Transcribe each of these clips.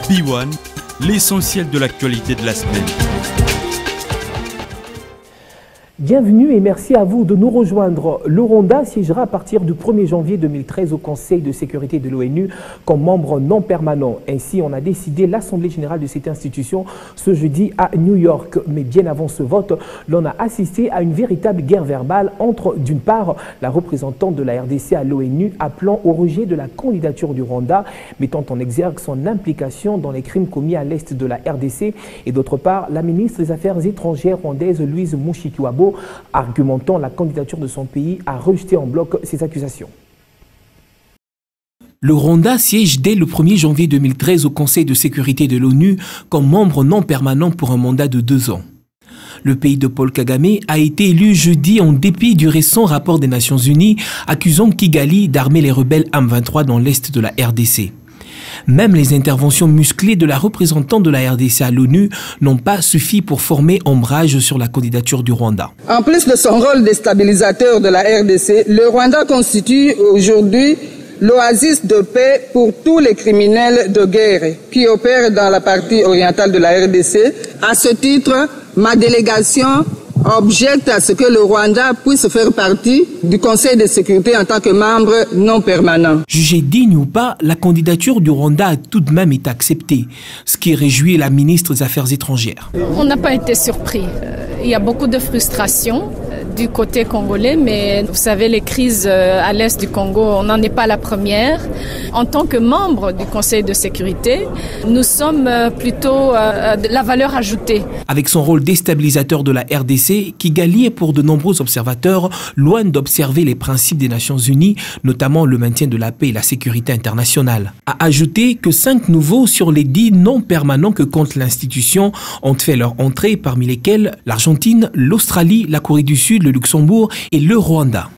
B1, l'essentiel de l'actualité de la semaine. Bienvenue et merci à vous de nous rejoindre. Le Rwanda siégera à partir du 1er janvier 2013 au Conseil de sécurité de l'ONU comme membre non permanent. Ainsi, on a décidé l'Assemblée générale de cette institution ce jeudi à New York. Mais bien avant ce vote, l'on a assisté à une véritable guerre verbale entre, d'une part, la représentante de la RDC à l'ONU appelant au rejet de la candidature du Rwanda, mettant en exergue son implication dans les crimes commis à l'est de la RDC, et d'autre part, la ministre des Affaires étrangères rwandaise Louise Mushikiwabo, argumentant la candidature de son pays, a rejeté en bloc ces accusations. Le Rwanda siège dès le 1er janvier 2013 au Conseil de sécurité de l'ONU comme membre non permanent pour un mandat de 2 ans. Le pays de Paul Kagame a été élu jeudi en dépit du récent rapport des Nations Unies accusant Kigali d'armer les rebelles M23 dans l'est de la RDC. Même les interventions musclées de la représentante de la RDC à l'ONU n'ont pas suffi pour former ombrage sur la candidature du Rwanda. En plus de son rôle de stabilisateur de la RDC, le Rwanda constitue aujourd'hui l'oasis de paix pour tous les criminels de guerre qui opèrent dans la partie orientale de la RDC. À ce titre, ma délégation objecte à ce que le Rwanda puisse faire partie du Conseil de sécurité en tant que membre non permanent. Jugée digne ou pas, la candidature du Rwanda a tout de même été acceptée, ce qui réjouit la ministre des Affaires étrangères. On n'a pas été surpris. Il y a beaucoup de frustration du côté congolais, mais vous savez, les crises à l'est du Congo, on n'en est pas la première. En tant que membre du Conseil de sécurité, nous sommes plutôt de la valeur ajoutée. Avec son rôle déstabilisateur de la RDC, Kigali est pour de nombreux observateurs loin d'observer les principes des Nations Unies, notamment le maintien de la paix et la sécurité internationale. A ajouté que 5 nouveaux sur les 10 non permanents que compte l'institution ont fait leur entrée, parmi lesquels l'Argentine, l'Australie, la Corée du Sud, le Luxembourg et le Rwanda.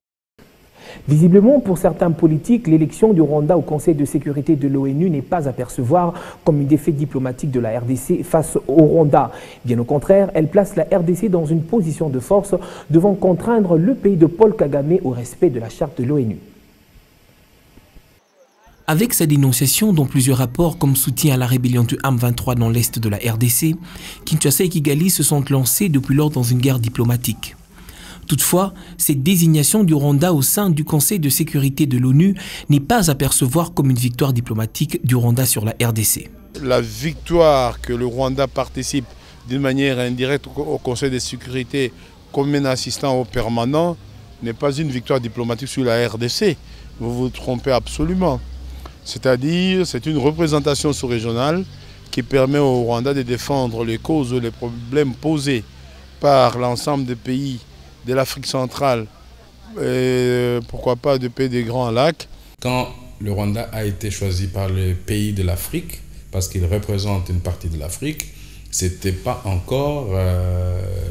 Visiblement, pour certains politiques, l'élection du Rwanda au Conseil de sécurité de l'ONU n'est pas à percevoir comme une défaite diplomatique de la RDC face au Rwanda. Bien au contraire, elle place la RDC dans une position de force devant contraindre le pays de Paul Kagame au respect de la charte de l'ONU. Avec sa dénonciation dans plusieurs rapports comme soutien à la rébellion du M23 dans l'est de la RDC, Kinshasa et Kigali se sont lancés depuis lors dans une guerre diplomatique. Toutefois, cette désignation du Rwanda au sein du Conseil de sécurité de l'ONU n'est pas à percevoir comme une victoire diplomatique du Rwanda sur la RDC. La victoire que le Rwanda participe d'une manière indirecte au Conseil de sécurité comme un assistant au permanent n'est pas une victoire diplomatique sur la RDC. Vous vous trompez absolument. C'est-à-dire, c'est une représentation sous-régionale qui permet au Rwanda de défendre les causes ou les problèmes posés par l'ensemble des pays de l'Afrique centrale, et pourquoi pas de pays des Grands Lacs. Quand le Rwanda a été choisi par les pays de l'Afrique, parce qu'il représente une partie de l'Afrique, ce n'était pas encore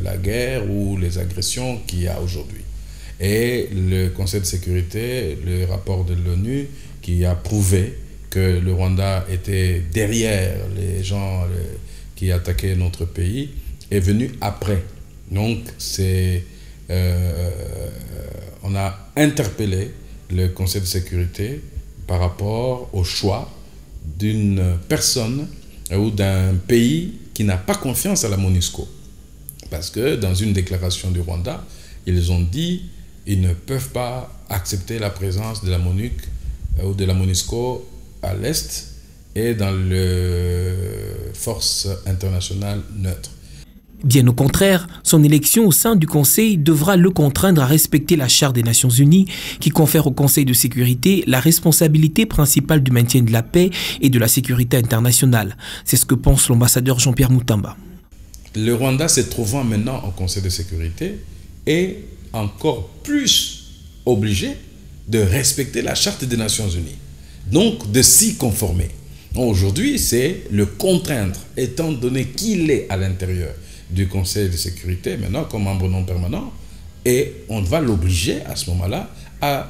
la guerre ou les agressions qu'il y a aujourd'hui. Et le Conseil de sécurité, le rapport de l'ONU qui a prouvé que le Rwanda était derrière les gens qui attaquaient notre pays, est venu après. Donc on a interpellé le Conseil de sécurité par rapport au choix d'une personne ou d'un pays qui n'a pas confiance à la MONUSCO. Parce que dans une déclaration du Rwanda, ils ont dit qu'ils ne peuvent pas accepter la présence de la MONUC ou de la MONUSCO à l'Est et dans les forces internationales neutres. Bien au contraire, son élection au sein du Conseil devra le contraindre à respecter la Charte des Nations Unies qui confère au Conseil de sécurité la responsabilité principale du maintien de la paix et de la sécurité internationale. C'est ce que pense l'ambassadeur Jean-Pierre Moutamba. Le Rwanda se trouvant maintenant au Conseil de sécurité est encore plus obligé de respecter la Charte des Nations Unies, donc de s'y conformer. Aujourd'hui, c'est le contraindre, étant donné qu'il est à l'intérieur du Conseil de sécurité, maintenant comme membre non permanent, et on va l'obliger à ce moment-là à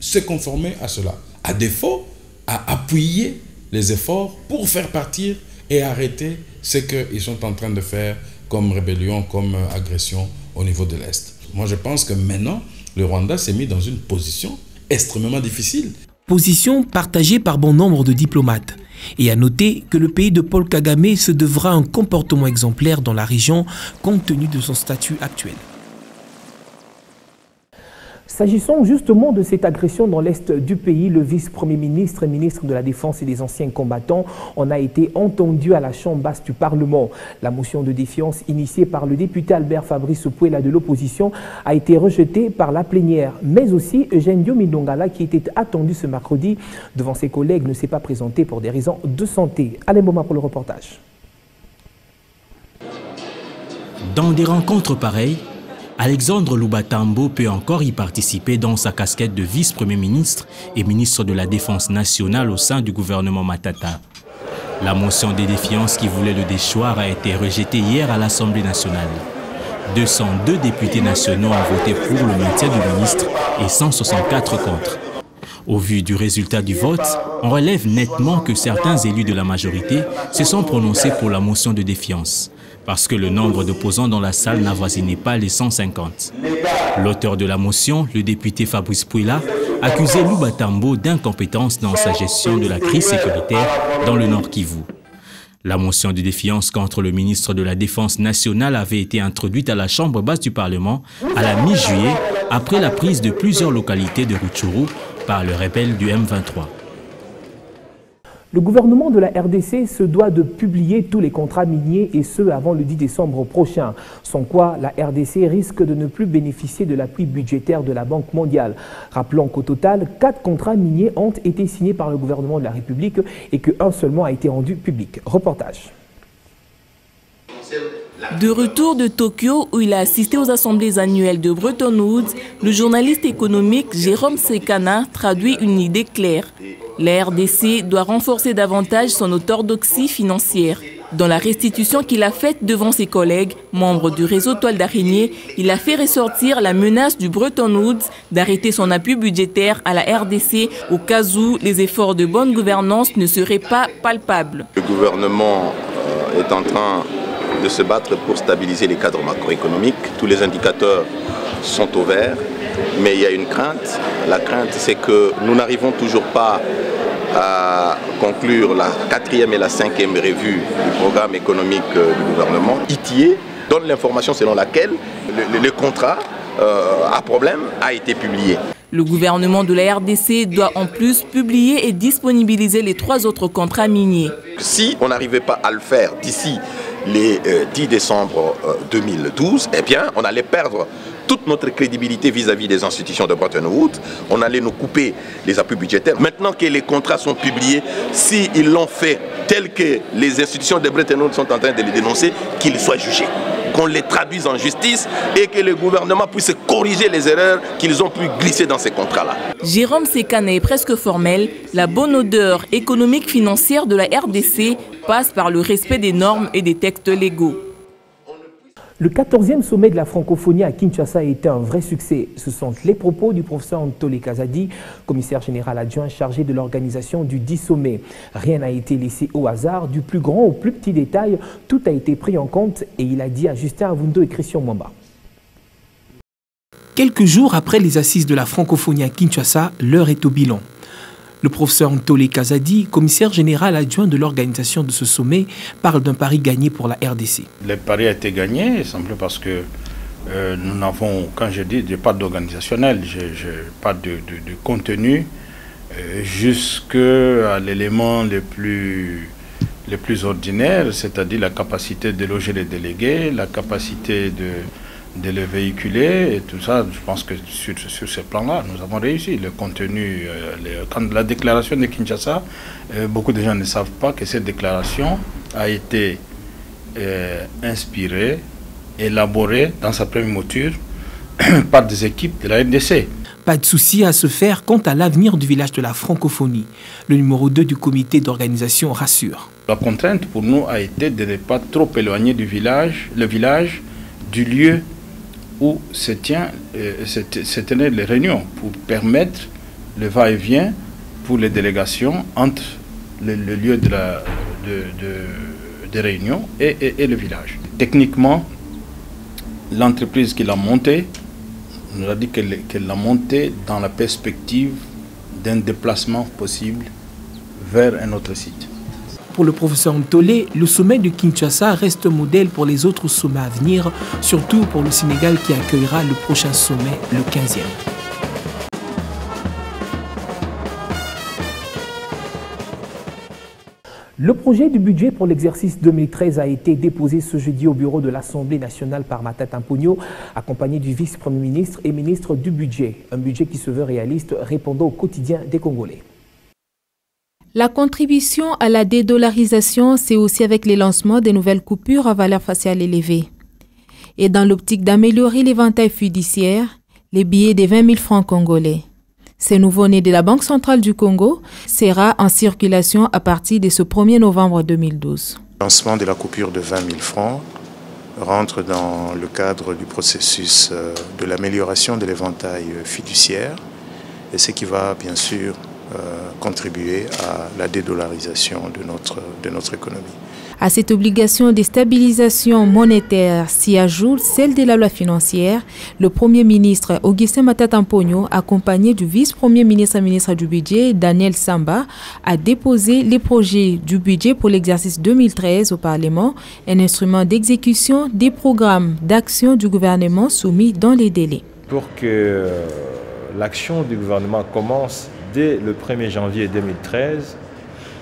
se conformer à cela. À défaut, à appuyer les efforts pour faire partir et arrêter ce qu'ils sont en train de faire comme rébellion, comme agression au niveau de l'Est. Moi, je pense que maintenant, le Rwanda s'est mis dans une position extrêmement difficile. Position partagée par bon nombre de diplomates. Et à noter que le pays de Paul Kagame se devra un comportement exemplaire dans la région compte tenu de son statut actuel. S'agissant justement de cette agression dans l'est du pays, le vice-premier ministre et ministre de la Défense et des anciens combattants en a été entendu à la Chambre basse du Parlement. La motion de défiance initiée par le député Albert Fabrice Pouela de l'opposition a été rejetée par la plénière. Mais aussi Eugène Diomindongala, qui était attendu ce mercredi devant ses collègues, ne s'est pas présenté pour des raisons de santé. Allez, moment pour le reportage. Dans des rencontres pareilles, Alexandre Loubatambo peut encore y participer dans sa casquette de vice-premier ministre et ministre de la Défense nationale au sein du gouvernement Matata. La motion de défiance qui voulait le déchoir a été rejetée hier à l'Assemblée nationale. 202 députés nationaux ont voté pour le maintien du ministre et 164 contre. Au vu du résultat du vote, on relève nettement que certains élus de la majorité se sont prononcés pour la motion de défiance, parce que le nombre d'opposants dans la salle n'avoisinait pas les 150. L'auteur de la motion, le député Fabrice Pouela, accusait Loubatambo d'incompétence dans sa gestion de la crise sécuritaire dans le Nord Kivu. La motion de défiance contre le ministre de la Défense nationale avait été introduite à la Chambre basse du Parlement à la mi-juillet après la prise de plusieurs localités de Rutshuru par le rebelle du M23. Le gouvernement de la RDC se doit de publier tous les contrats miniers et ce avant le 10 décembre prochain. Sans quoi, la RDC risque de ne plus bénéficier de l'appui budgétaire de la Banque mondiale. Rappelons qu'au total, 4 contrats miniers ont été signés par le gouvernement de la République et qu'un seulement a été rendu public. Reportage. De retour de Tokyo, où il a assisté aux assemblées annuelles de Bretton Woods, le journaliste économique Jérôme Sekana traduit une idée claire. La RDC doit renforcer davantage son orthodoxie financière. Dans la restitution qu'il a faite devant ses collègues, membres du réseau Toile d'Araignée, il a fait ressortir la menace du Bretton Woods d'arrêter son appui budgétaire à la RDC au cas où les efforts de bonne gouvernance ne seraient pas palpables. Le gouvernement est en train de se battre pour stabiliser les cadres macroéconomiques. Tous les indicateurs sont au vert, mais il y a une crainte. La crainte, c'est que nous n'arrivons toujours pas à conclure la 4e et la 5e revue du programme économique du gouvernement. ITIE donne l'information selon laquelle le contrat à problème a été publié. Le gouvernement de la RDC doit en plus publier et disponibiliser les 3 autres contrats miniers. Si on n'arrivait pas à le faire d'ici les 10 décembre 2012, eh bien, on allait perdre toute notre crédibilité vis-à-vis des institutions de Bretton Woods. On allait nous couper les appuis budgétaires. Maintenant que les contrats sont publiés, s'ils l'ont fait tel que les institutions de Bretton Woods sont en train de les dénoncer, qu'ils soient jugés, qu'on les traduise en justice et que le gouvernement puisse corriger les erreurs qu'ils ont pu glisser dans ces contrats-là. Jérôme Sekana est presque formel. La bonne odeur économique financière de la RDC passe par le respect des normes et des textes légaux. Le 14e sommet de la francophonie à Kinshasa a été un vrai succès. Ce sont les propos du professeur Ntole Kazadi, commissaire général adjoint chargé de l'organisation du 10 sommet. Rien n'a été laissé au hasard, du plus grand au plus petit détail, tout a été pris en compte et il a dit à Justin Avundo et Christian Mwamba. Quelques jours après les assises de la francophonie à Kinshasa, l'heure est au bilan. Le professeur Ntole Kazadi, commissaire général adjoint de l'organisation de ce sommet, parle d'un pari gagné pour la RDC. Le pari a été gagné, simplement parce que nous n'avons, quand je dis, pas d'organisationnel, pas de contenu, jusqu'à l'élément le plus ordinaire, c'est-à-dire la capacité de loger les délégués, la capacité de les véhiculer et tout ça. Je pense que sur ce plan-là, nous avons réussi. Le contenu, quand la déclaration de Kinshasa, beaucoup de gens ne savent pas que cette déclaration a été inspirée, élaborée dans sa première mouture par des équipes de la RDC. Pas de souci à se faire quant à l'avenir du village de la francophonie. Le numéro 2 du comité d'organisation rassure. La contrainte pour nous a été de ne pas trop éloigner le village du lieu où se tenaient les réunions, pour permettre le va-et-vient pour les délégations entre le lieu de réunion et le village. Techniquement, l'entreprise qui l'a montée nous a dit qu'elle l'a montée dans la perspective d'un déplacement possible vers un autre site. Pour le professeur Ntolé, le sommet de Kinshasa reste modèle pour les autres sommets à venir, surtout pour le Sénégal qui accueillera le prochain sommet, le 15e. Le projet du budget pour l'exercice 2013 a été déposé ce jeudi au bureau de l'Assemblée nationale par Matata Mponyo, accompagné du vice-premier ministre et ministre du budget. Un budget qui se veut réaliste, répondant au quotidien des Congolais. La contribution à la dédollarisation, c'est aussi avec les lancements des nouvelles coupures à valeur faciale élevée. Et dans l'optique d'améliorer l'éventail fiduciaire, les billets des 20 000 francs congolais. Ce nouveau-né de la Banque centrale du Congo sera en circulation à partir de ce 1er novembre 2012. Le lancement de la coupure de 20 000 francs rentre dans le cadre du processus de l'amélioration de l'éventail fiduciaire et ce qui va bien sûr contribuer à la dédollarisation de notre économie. À cette obligation de stabilisation monétaire s'y ajoute celle de la loi financière. Le Premier ministre Augustin Matata Mponyo, accompagné du vice-premier ministre et ministre du budget Daniel Samba, a déposé les projets du budget pour l'exercice 2013 au Parlement, un instrument d'exécution des programmes d'action du gouvernement soumis dans les délais. Pour que l'action du gouvernement commence dès le 1er janvier 2013,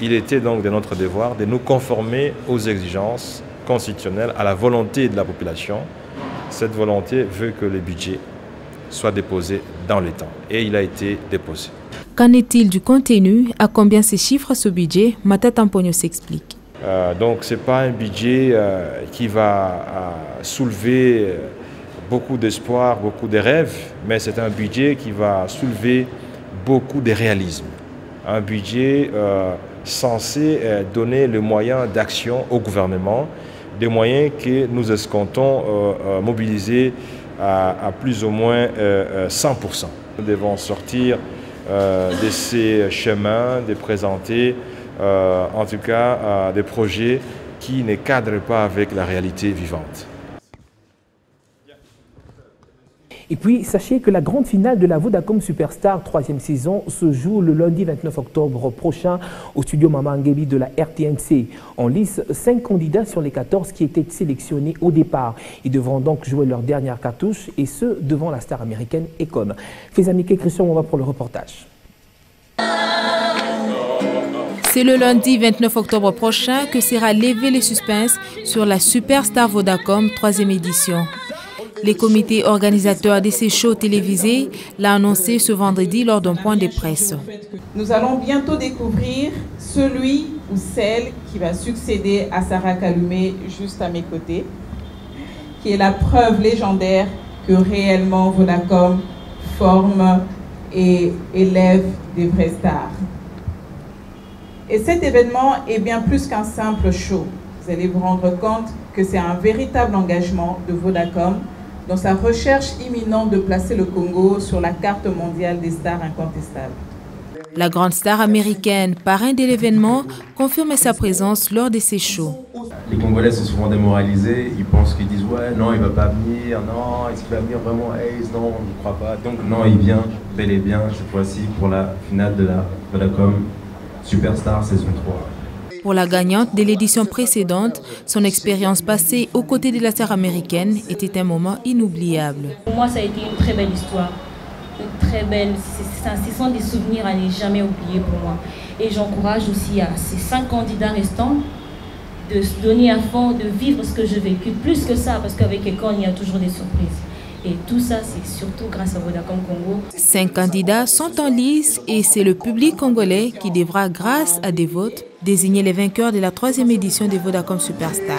il était donc de notre devoir de nous conformer aux exigences constitutionnelles, à la volonté de la population. Cette volonté veut que le budget soit déposé dans les temps. Et il a été déposé. Qu'en est-il du contenu? À combien se chiffre ce budget? Matata Mponyo s'explique. Donc ce n'est pas un budget qui va soulever beaucoup d'espoir, beaucoup de rêves, mais c'est un budget qui va soulever beaucoup de réalisme. Un budget censé donner le moyen d'action au gouvernement, des moyens que nous escomptons mobiliser à plus ou moins 100%. Nous devons sortir de ces chemins, de présenter en tout cas des projets qui ne cadrent pas avec la réalité vivante. Et puis, sachez que la grande finale de la Vodacom Superstar 3e saison se joue le lundi 29 octobre prochain au studio Maman Ngebi de la RTNC. On liste 5 candidats sur les 14 qui étaient sélectionnés au départ. Ils devront donc jouer leur dernière cartouche et ce, devant la star américaine Akon. Fezamike et Christian, on va pour le reportage. C'est le lundi 29 octobre prochain que sera levé le suspense sur la Superstar Vodacom 3e édition. Les comités organisateurs de ces shows télévisés l'ont annoncé ce vendredi lors d'un point de presse. Nous allons bientôt découvrir celui ou celle qui va succéder à Sarah Kaloumé juste à mes côtés, qui est la preuve légendaire que réellement Vodacom forme et élève des vraies stars. Et cet événement est bien plus qu'un simple show. Vous allez vous rendre compte que c'est un véritable engagement de Vodacom dans sa recherche imminente de placer le Congo sur la carte mondiale des stars incontestables. La grande star américaine, parrain de l'événement, confirme sa présence lors de ces shows. Les Congolais sont souvent démoralisés, ils pensent qu'ils disent « ouais, non, il ne va pas venir, non, est-ce qu'il va venir vraiment, Ace, non, on ne croit pas ». Donc non, il vient bel et bien cette fois-ci pour la finale de la Vodacom Superstar saison 3. Pour la gagnante de l'édition précédente, son expérience passée aux côtés de la star américaine était un moment inoubliable. Pour moi, ça a été une très belle histoire. Une très belle, ce sont des souvenirs à ne jamais oublier pour moi. Et j'encourage aussi à ces 5 candidats restants de se donner à fond, de vivre ce que j'ai vécu. Plus que ça, parce qu'avec Akon, il y a toujours des surprises. Et tout ça, c'est surtout grâce à Vodacom Congo. 5 candidats sont en lice et c'est le public congolais qui devra, grâce à des votes, désigner les vainqueurs de la 3e édition de Vodacom Superstar.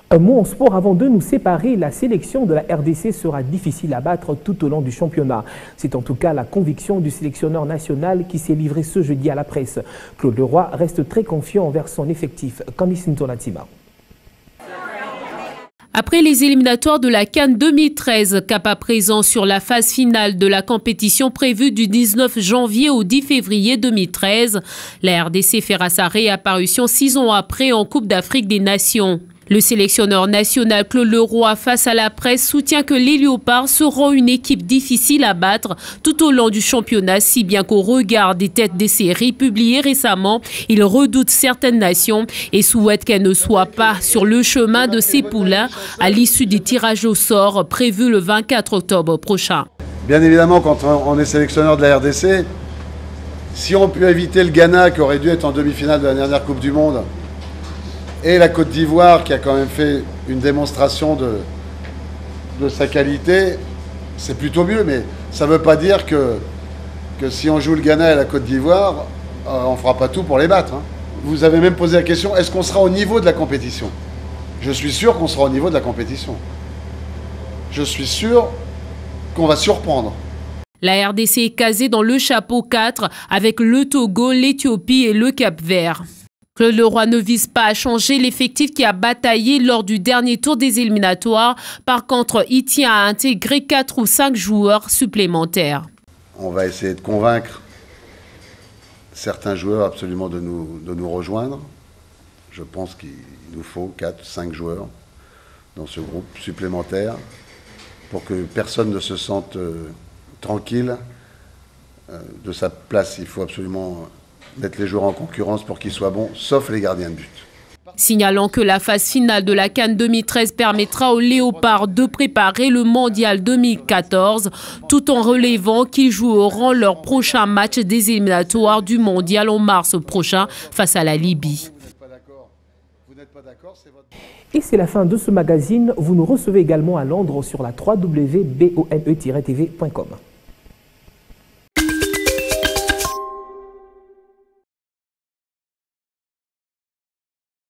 Un mot en sport avant de nous séparer. La sélection de la RDC sera difficile à battre tout au long du championnat. C'est en tout cas la conviction du sélectionneur national qui s'est livré ce jeudi à la presse. Claude Leroy reste très confiant envers son effectif. Candice Ntonatima. Après les éliminatoires de la CAN 2013, cap à présent sur la phase finale de la compétition prévue du 19 janvier au 10 février 2013, la RDC fera sa réapparition 6 ans après en Coupe d'Afrique des Nations. Le sélectionneur national Claude Leroy, face à la presse, soutient que les Léopards seront une équipe difficile à battre tout au long du championnat, si bien qu'au regard des têtes des séries publiées récemment, il redoute certaines nations et souhaite qu'elles ne soient pas sur le chemin de ces poulains à l'issue des tirages au sort prévus le 24 octobre prochain. Bien évidemment, quand on est sélectionneur de la RDC, si on peut éviter le Ghana qui aurait dû être en demi-finale de la dernière Coupe du Monde, et la Côte d'Ivoire qui a quand même fait une démonstration de sa qualité, c'est plutôt mieux. Mais ça ne veut pas dire que si on joue le Ghana et la Côte d'Ivoire, on ne fera pas tout pour les battre. Hein. Vous avez même posé la question, est-ce qu'on sera au niveau de la compétition? Je suis sûr qu'on sera au niveau de la compétition. Je suis sûr qu'on va surprendre. La RDC est casée dans le chapeau 4 avec le Togo, l'Éthiopie et le Cap-Vert. Claude Leroy ne vise pas à changer l'effectif qui a bataillé lors du dernier tour des éliminatoires. Par contre, il tient à intégrer 4 ou 5 joueurs supplémentaires. On va essayer de convaincre certains joueurs absolument de nous rejoindre. Je pense qu'il nous faut 4 ou 5 joueurs dans ce groupe supplémentaire pour que personne ne se sente tranquille de sa place. Il faut absolument mettre les joueurs en concurrence pour qu'ils soient bons, sauf les gardiens de but. Signalant que la phase finale de la CAN 2013 permettra aux Léopards de préparer le Mondial 2014, tout en relevant qu'ils joueront leur prochain match des éliminatoires du Mondial en mars prochain face à la Libye. Et c'est la fin de ce magazine. Vous nous recevez également à Londres sur la www.bone-tv.com.